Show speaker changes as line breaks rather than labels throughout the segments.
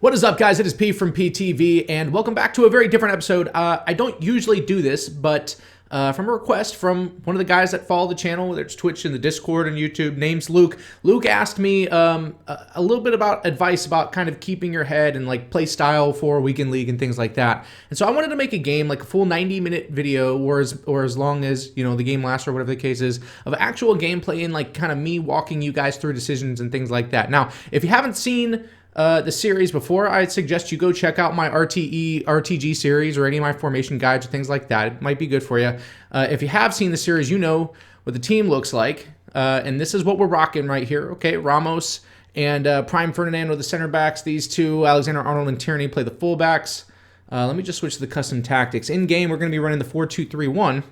What is up, guys? It is P from PTV, and welcome back to a very different episode. I don't usually do this, but from a request from one of the guys that follow the channel, whether it's Twitch and the Discord and YouTube, name's Luke. Luke asked me a little bit about advice about kind of keeping your head and like play style for Weekend League and things like that. And so I wanted to make a game, like a full 90-minute video, or as long as, you know, the game lasts or whatever the case is, of actual gameplay and like kind of me walking you guys through decisions and things like that. Now, if you haven't seen the series before, I'd suggest you go check out my RTG series or any of my formation guides or things like that. It might be good for you. If you have seen the series, you know what the team looks like. And this is what we're rocking right here. Okay, Ramos and Prime Ferdinand are the center backs. These two, Alexander-Arnold and Tierney, play the fullbacks. Let me just switch to the custom tactics. In game, we're going to be running the 4-2-3-1.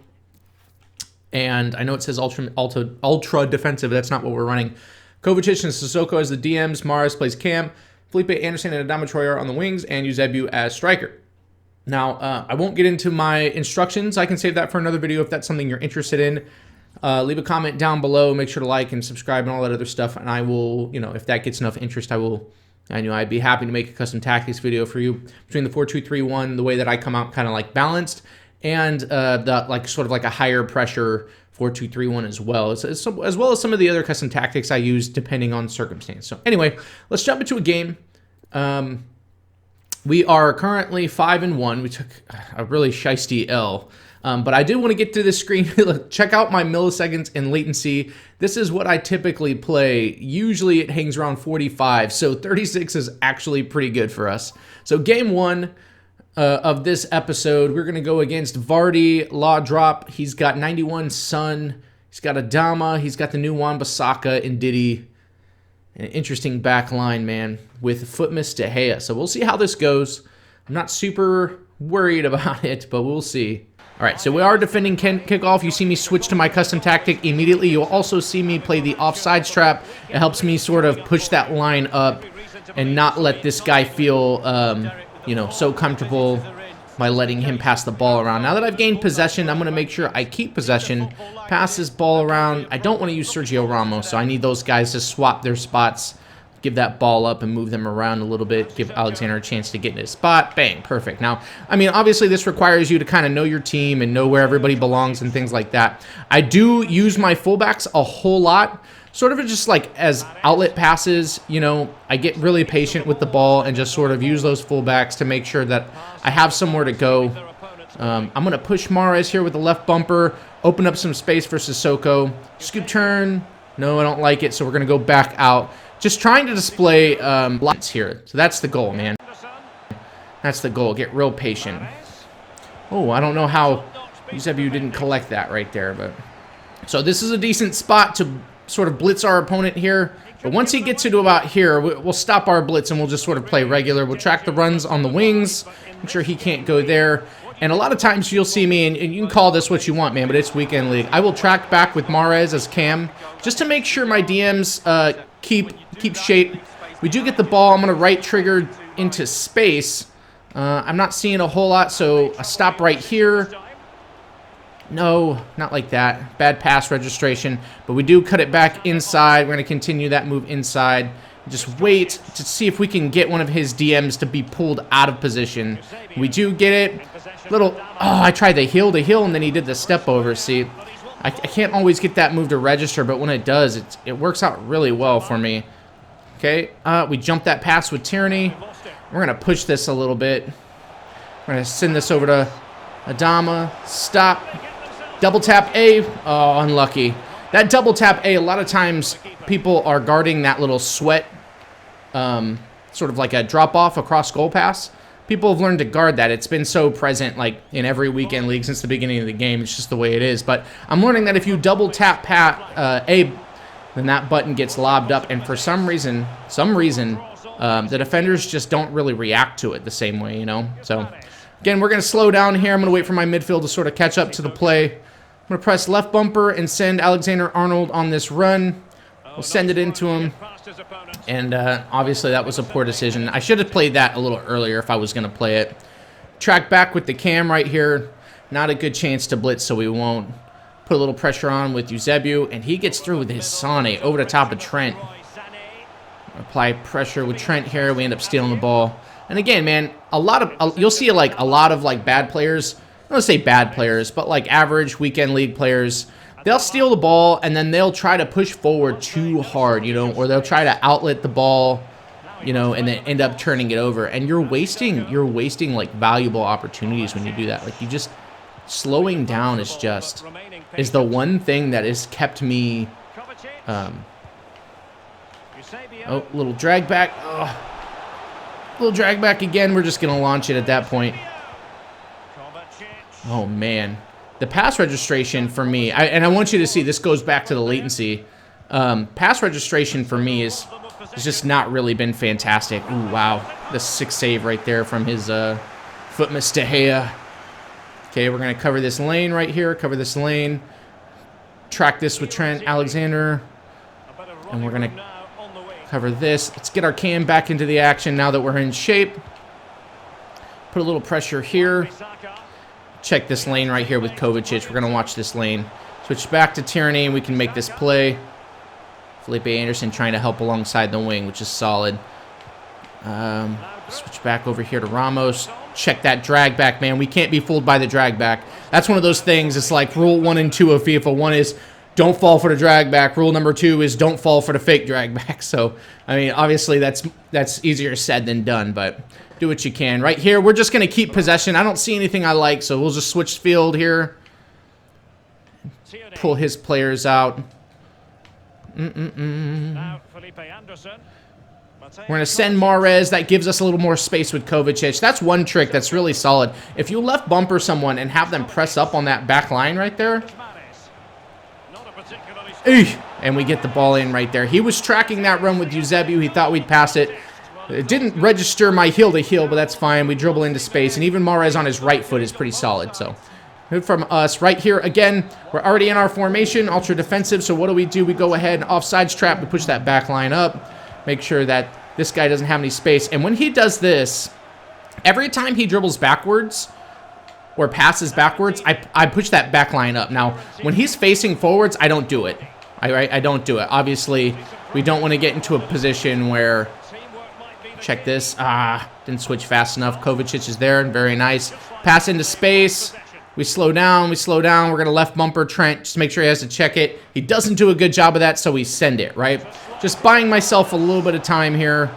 And I know it says ultra defensive. That's not what we're running. Kovacic and Sissoko as the DMs. Mahrez plays Cam. Felipe Anderson and Adama Traore on the wings, and Eusebio as striker. Now, I won't get into my instructions. I can save that for another video if that's something you're interested in. Leave a comment down below. Make sure to like and subscribe and all that other stuff. And I will, you know, if that gets enough interest, I'd be happy to make a custom tactics video for you between the 4-2-3-1, the way that I come out kind of like balanced, and the like sort of like a higher pressure 4-2-3-1 as well, as well as some of the other custom tactics I use depending on circumstance. So anyway, let's jump into a game. We are currently 5-1. We took a really shiesty L. But I do want to get to this screen. Check out my milliseconds and latency. This is what I typically play. Usually it hangs around 45, so 36 is actually pretty good for us. So game one of this episode, we're going to go against Vardy, Law Drop. He's got 91 Sun. He's got Adama. He's got the new Wan-Bissaka and Diddy. An interesting back line, man, with Footmas De Gea. So we'll see how this goes. I'm not super worried about it, but we'll see. All right, so we are defending kickoff. You see me switch to my custom tactic immediately. You'll also see me play the offsides trap. It helps me sort of push that line up and not let this guy feel, you know, so comfortable by letting him pass the ball around. Now that I've gained possession, I'm going to make sure I keep possession, pass this ball around. I don't want to use Sergio Ramos, so I need those guys to swap their spots, give that ball up and move them around a little bit, give Alexander a chance to get in his spot. Bang, perfect. Now, I mean, obviously this requires you to kind of know your team and know where everybody belongs and things like that. I do use my fullbacks a whole lot, sort of just like as outlet passes. You know, I get really patient with the ball and just sort of use those fullbacks to make sure that I have somewhere to go. I'm going to push Mahrez here with the left bumper, open up some space for Sissoko. Scoop turn. No, I don't like it, so we're going to go back out. Just trying to display blocks here. So that's the goal, man. That's the goal. Get real patient. Oh, I don't know how Eusebio didn't collect that right there, but so this is a decent spot to sort of blitz our opponent here. But once he gets to about here, we'll stop our blitz and we'll just sort of play regular. We'll track the runs on the wings. Make sure he can't go there. And a lot of times you'll see me, and you can call this what you want, man, but it's Weekend League. I will track back with Mahrez as Cam just to make sure my DMs keep shape. We do get the ball. I'm going to right trigger into space. I'm not seeing a whole lot, so I stop right here. No, not like that. Bad pass registration. But we do cut it back inside. We're going to continue that move inside. Just wait to see if we can get one of his DMs to be pulled out of position. We do get it. I tried the heel, and then he did the step over. See, I can't always get that move to register, but when it does, it works out really well for me. Okay, we jump that pass with Tierney. We're going to push this a little bit. We're going to send this over to Adama. Stop. Double tap A. Oh, unlucky. That double tap A, a lot of times people are guarding that little sweat, sort of like a drop-off across goal pass. People have learned to guard that. It's been so present like in every Weekend League since the beginning of the game. It's just the way it is. But I'm learning that if you double tap A, then that button gets lobbed up. And for some reason, the defenders just don't really react to it the same way, you know? So, again, we're going to slow down here. I'm going to wait for my midfield to sort of catch up to the play. I'm going to press left bumper and send Alexander-Arnold on this run. We'll send it into him. And obviously that was a poor decision. I should have played that a little earlier if I was going to play it. Track back with the Cam right here. Not a good chance to blitz, so we won't. Put a little pressure on with Eusebio, and he gets through with his Sane over the top of Trent. Apply pressure with Trent here. We end up stealing the ball. And again, man, you'll see like a lot of like bad players. I don't want to say bad players, but like average weekend league players. They'll steal the ball and then they'll try to push forward too hard, you know, or they'll try to outlet the ball, you know, and then end up turning it over. And you're wasting like valuable opportunities when you do that. Like you just slowing down is the one thing that has kept me. Oh, little drag back. Oh, little drag back again. We're just gonna launch it at that point. Oh man, the pass registration for me, and I want you to see this goes back to the latency. Pass registration for me is just not really been fantastic. Ooh, wow, the 6 save right there from his foot Mistahea. Okay, we're gonna cover this lane right here. Cover this lane. Track this with Trent Alexander, and we're gonna cover this. Let's get our cam back into the action now that we're in shape. Put a little pressure here. Check this lane right here with Kovacic. We're going to watch this lane. Switch back to Tierney, and we can make this play. Felipe Anderson trying to help alongside the wing, which is solid. Switch back over here to Ramos. Check that drag back, man. We can't be fooled by the drag back. That's one of those things. It's like rule 1 and 2 of FIFA. 1 is don't fall for the drag back. Rule number 2 is don't fall for the fake drag back. So, I mean, obviously that's easier said than done, but do what you can. Right here, we're just going to keep possession. I don't see anything I like, so we'll just switch field here. Pull his players out. Now, Felipe Anderson. We're going to send Mahrez. That gives us a little more space with Kovacic. That's one trick that's really solid. If you left bumper someone and have them press up on that back line right there, and we get the ball in right there. He was tracking that run with Eusebio. He thought we'd pass it. It didn't register my heel-to-heel, but that's fine. We dribble into space, and even Mahrez on his right foot is pretty solid. So good from us. Right here, again, we're already in our formation, ultra defensive. So what do? We go ahead, offsides trap. We push that back line up. Make sure that this guy doesn't have any space. And when he does this, every time he dribbles backwards or passes backwards, I push that back line up. Now, when he's facing forwards, I don't do it. I don't do it. Obviously, we don't want to get into a position where... Check this. Didn't switch fast enough. Kovacic is there. Very nice. Pass into space. We slow down. We're going to left bumper Trent. Just make sure he has to check it. He doesn't do a good job of that, so we send it, right? Just buying myself a little bit of time here.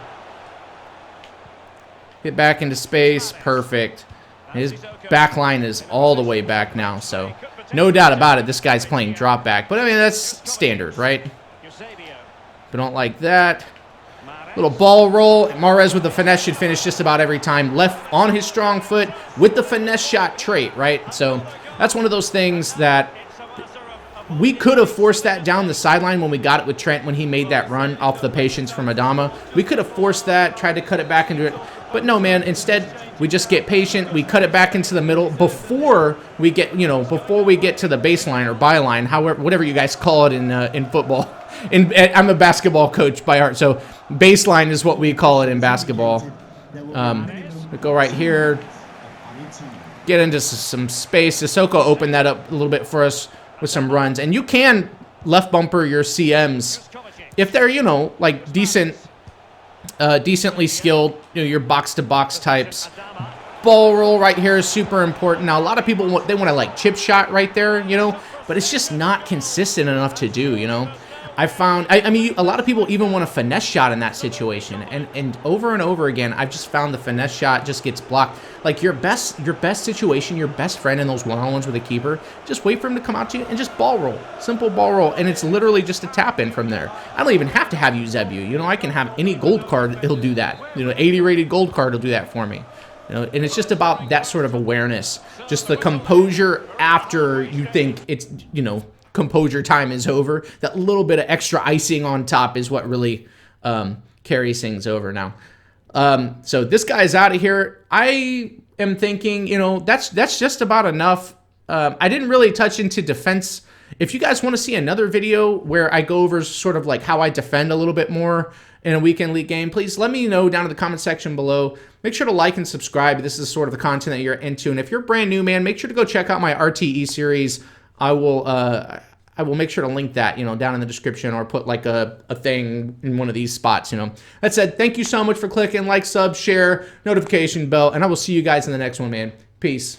Get back into space. Perfect. His back line is all the way back now, so no doubt about it, this guy's playing drop back. But, I mean, that's standard, right? We don't like that. Little ball roll. Mahrez with the finesse should finish just about every time. Left on his strong foot with the finesse shot trait, right? So that's one of those things that we could have forced that down the sideline when we got it with Trent when he made that run off the patience from Adama. We could have forced that, tried to cut it back into it. But no, man, instead we just get patient. We cut it back into the middle before we get, before we get to the baseline or byline, however, whatever you guys call it in football. I'm a basketball coach by heart, so baseline is what we call it in basketball. We go right here, get into some space. Sissoko opened that up a little bit for us with some runs, and you can left bumper your CMs if they're like decently skilled. Your box to box types. Ball roll right here is super important. Now a lot of people want to like chip shot right there, but it's just not consistent enough to do. I found, I mean, a lot of people even want a finesse shot in that situation, and over again, I've just found the finesse shot just gets blocked. Like your best situation, your best friend in those one-on-ones with a keeper, just wait for him to come out to you and just ball roll, simple ball roll, and it's literally just a tap in from there. I don't even have to have Eusebio, I can have any gold card, he'll do that. 80 rated gold card will do that for me. And it's just about that sort of awareness, just the composure after you think it's, composure time is over. That little bit of extra icing on top is what really carries things over now. So this guy's out of here. I am thinking, that's just about enough. I didn't really touch into defense. If you guys want to see another video where I go over sort of like how I defend a little bit more in a weekend league game, please let me know down in the comment section below. Make sure to like and subscribe. This is sort of the content that you're into. And if you're brand new, man, make sure to go check out my RTE series. I I will make sure to link that, you know, down in the description, or put like a thing in one of these spots, you know. That said, thank you so much for clicking, like, sub, share, notification bell, and I will see you guys in the next one, man. Peace.